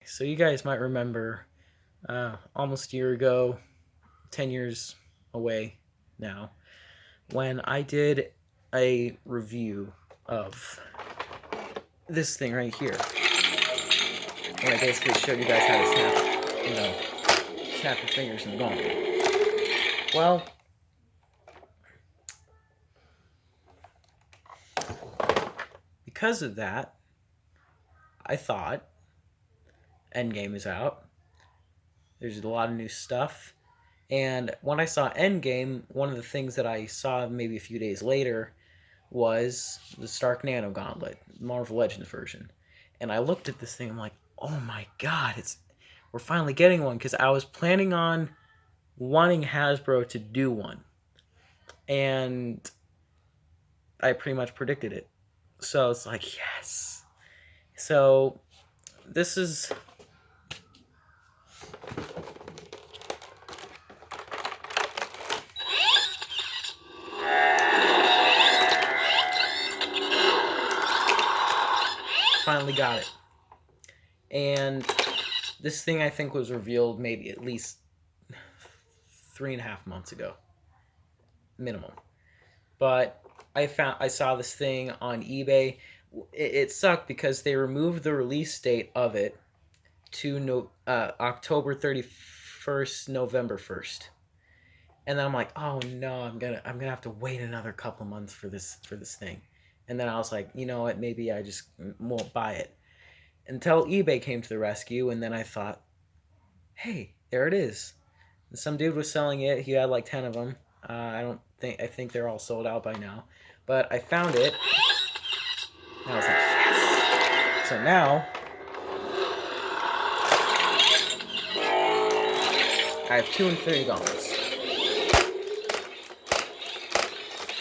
So you guys might remember almost a year ago, 10 years away now, when I did a review of this thing right here. When I basically showed you guys how to snap your fingers in the gauntlet. Well, because of that, I thought Endgame is out. There's a lot of new stuff. And when I saw Endgame, one of the things that I saw maybe a few days later was the Stark Nano Gauntlet, Marvel Legends version. And I looked at this thing, I'm like, oh my god, we're finally getting one, because I was planning on wanting Hasbro to do one. And I pretty much predicted it. So it's like, yes. So this is finally got it. And this thing I think was revealed maybe at least 3.5 months ago, minimum. But I saw this thing on eBay. It sucked because they removed the release date of it to October 31st, November 1st. And then I'm like, oh no, I'm gonna have to wait another couple months for this thing. And then I was like, you know what, maybe I just won't buy it. Until eBay came to the rescue, and then I thought, hey, there it is. And some dude was selling it. He had like 10 of them. I think they're all sold out by now. But I found it. And I was like, yes. So now I have 2 Infinity Gauntlets.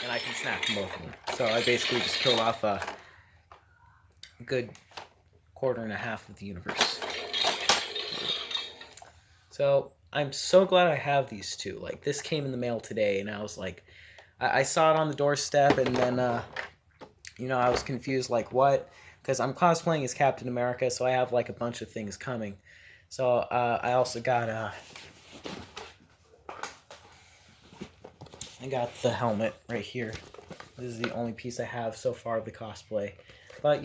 And I can snap both of them. So I basically just killed off a good 1/4 of the universe. So I'm so glad I have these two. Like, this came in the mail today, and I was like, I saw it on the doorstep, and then, I was confused, like, what? Because I'm cosplaying as Captain America, so I have, like, a bunch of things coming. So, I also got, I got the helmet right here. This is the only piece I have so far of the cosplay. But,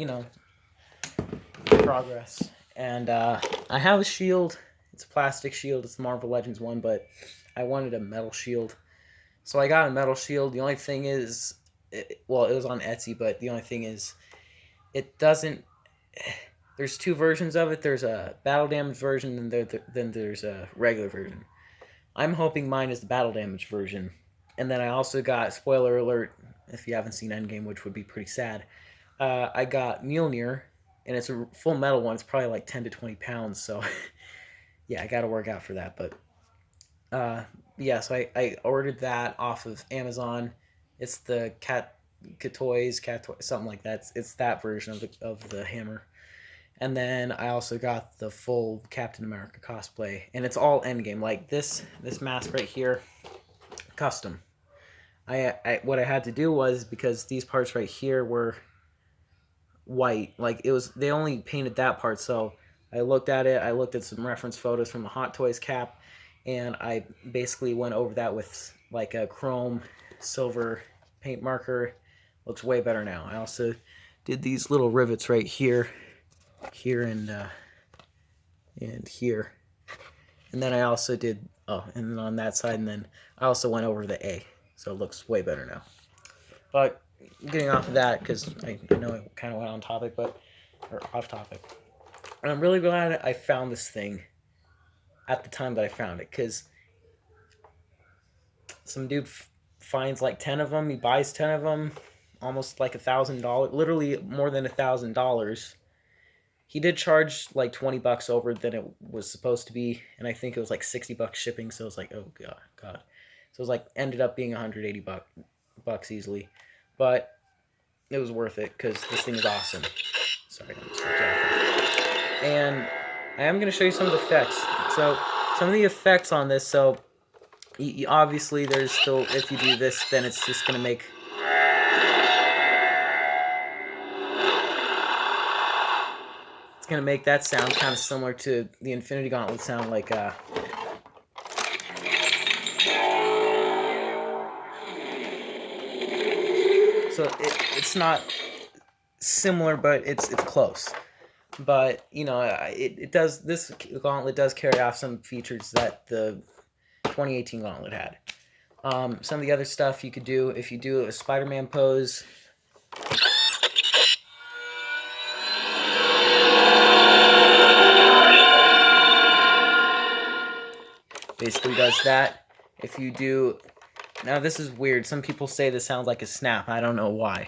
progress. And, I have a shield. It's a plastic shield. It's the Marvel Legends one, but I wanted a metal shield. So I got a metal shield. The only thing is, it was on Etsy, but the only thing is, it doesn't... There's 2 versions of it. There's a battle damage version, and then there's a regular version. I'm hoping mine is the battle damage version. And then I also got, spoiler alert, if you haven't seen Endgame, which would be pretty sad, I got Mjolnir, and it's a full metal one. It's probably like 10 to 20 pounds, so... yeah, I gotta work out for that, but yeah, so I ordered that off of Amazon. It's the cat toys, something like that. It's that version of the hammer. And then I also got the full Captain America cosplay, and it's all Endgame. Like this mask right here, custom. What I had to do was, because these parts right here were white, like they only painted that part, so I looked at it, I looked at some reference photos from the Hot Toys cap, and I basically went over that with like a chrome silver paint marker. Looks way better now. I also did these little rivets right here, and here. And then I also did, and then on that side, and then I also went over the A, so it looks way better now. But getting off of that, because I know it kind of went on topic, or off topic. And I'm really glad I found this thing at the time that I found it, because some dude finds like 10 of them, he buys 10 of them, almost like $1,000, literally more than $1,000. He did charge like $20 over than it was supposed to be, and I think it was like $60 shipping, so it was like, oh god. So it was like, ended up being $180 easily. But it was worth it, because this thing is awesome. Sorry, I'm just and I am going to show you some of the effects. So, some of the effects on this, so, obviously there's still, if you do this, then it's just going to make... It's going to make that sound kind of similar to the Infinity Gauntlet sound, like so it's not similar, but it's close. But you know, it does. This gauntlet does carry off some features that the 2018 gauntlet had. Some of the other stuff you could do, if you do a Spider-Man pose, basically does that. If you do, now this is weird. Some people say this sounds like a snap. I don't know why.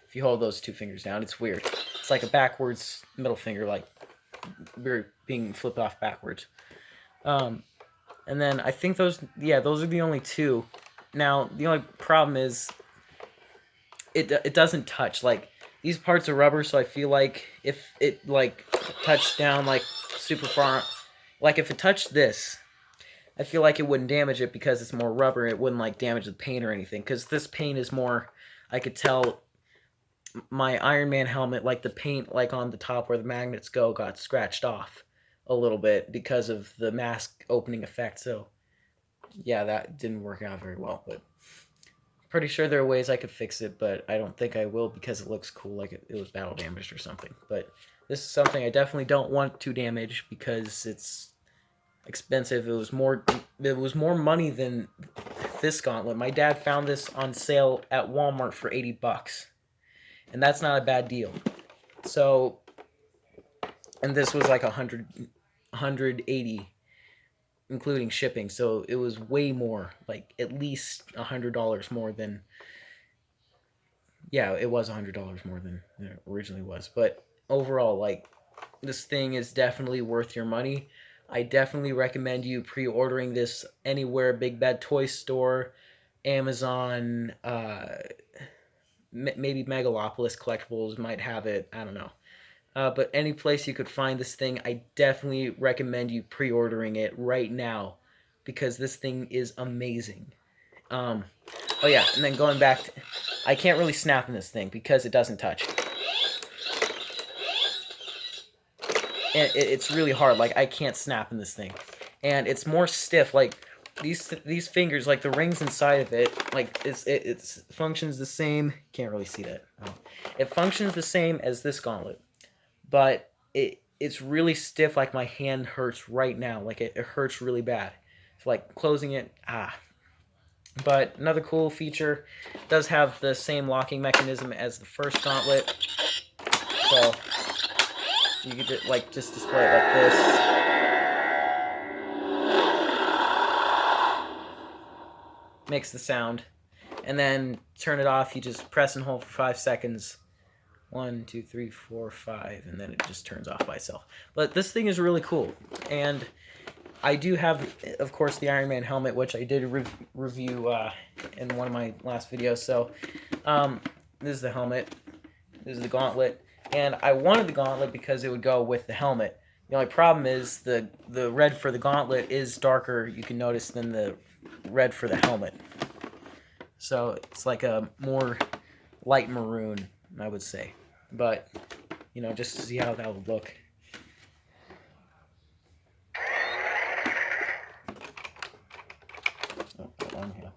If you hold those two fingers down, it's weird. It's like a backwards middle finger, like we're being flipped off backwards. And then I think those are the only two. Now the only problem is it doesn't touch. Like, these parts are rubber, so I feel like if it like touched down like super far, like if it touched this, I feel like it wouldn't damage it because it's more rubber. It wouldn't like damage the paint or anything, because this paint is more, I could tell my Iron Man helmet, like the paint like on the top where the magnets go got scratched off a little bit because of the mask opening effect. So yeah, that didn't work out very well, but pretty sure there are ways I could fix it, but I don't think I will because it looks cool, like it was battle damaged or something. But this is something I definitely don't want to damage because it's expensive. It was more money than this gauntlet. My dad found this on sale at Walmart for $80, and that's not a bad deal. So, and this was like 180 including shipping, so it was way more, like at least $100 more than, yeah, it was $100 more than it originally was. But overall, like, this thing is definitely worth your money. I definitely recommend you pre-ordering this anywhere. Big Bad Toy Store, Amazon, maybe Megalopolis Collectibles might have it, I don't know. But any place you could find this thing, I definitely recommend you pre-ordering it right now, because this thing is amazing. Oh yeah, and then going back, I can't really snap in this thing because it doesn't touch. And it's really hard. Like, I can't snap in this thing, and it's more stiff. Like, these fingers, like the rings inside of it, like it functions the same. Can't really see that. Oh. It functions the same as this gauntlet, but it's really stiff. Like, my hand hurts right now. Like, it hurts really bad. So, like, closing it, But another cool feature, does have the same locking mechanism as the first gauntlet. So you could just, like, just display it like this. Makes the sound. And then turn it off, you just press and hold for 5 seconds. 1, 2, 3, 4, 5, and then it just turns off by itself. But this thing is really cool, and I do have, of course, the Iron Man helmet, which I did review in one of my last videos. So this is the helmet, this is the gauntlet, and I wanted the gauntlet because it would go with the helmet. The only problem is the red for the gauntlet is darker, you can notice, than the red for the helmet. So it's like a more light maroon, I would say. But, you know, just to see how that would look. Oh, hold on here.